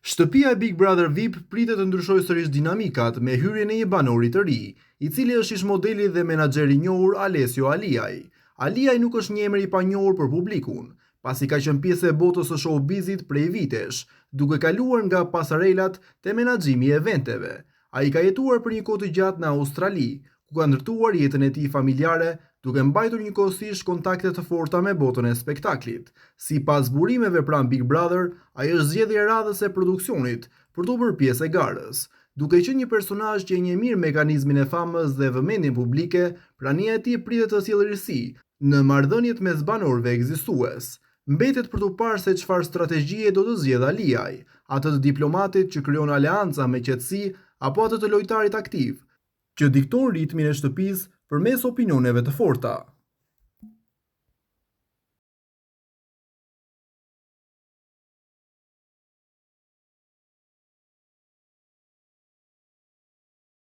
Shtëpia e Big Brother VIP pritet të ndryshojë sërish dinamikat me hyrjen e një banori të ri, i cili është ish modeli dhe menaxher i njohur Alessio Aliaj. Aliaj nuk është një emër i panjohur për publikun, pasi ka qenë pjesë e botës së showbizit prej vitesh, duke kaluar nga pasarelat te menaxhimi i eventeve. Ai ka jetuar për një kohë të gjatë në Australi, ku ka ndërtuar jetën e tij familjare, duke mbajtur njëkohësisht kontakte të forta me botën e spektaklit. Sipas burimeve pranë Big Brother, ai është zgjedhja e radhës e produksionit për të bërë pjesë e garës. Duke qenë një personazh që e njeh mirë mekanizmin e famës dhe vëmendjen publike, prania e tij pritet të sjellë risi në marrëdhëniet mes banorëve ekzistues. Mbetet për të parë se çfarë strategjie do të zgjedhë Aliaj, atë të diplomatit që krijon aleanca me qetësi apo atë të lojtarit aktiv, që dikton ritmin e shtëpisë përmes opinioneve të forta.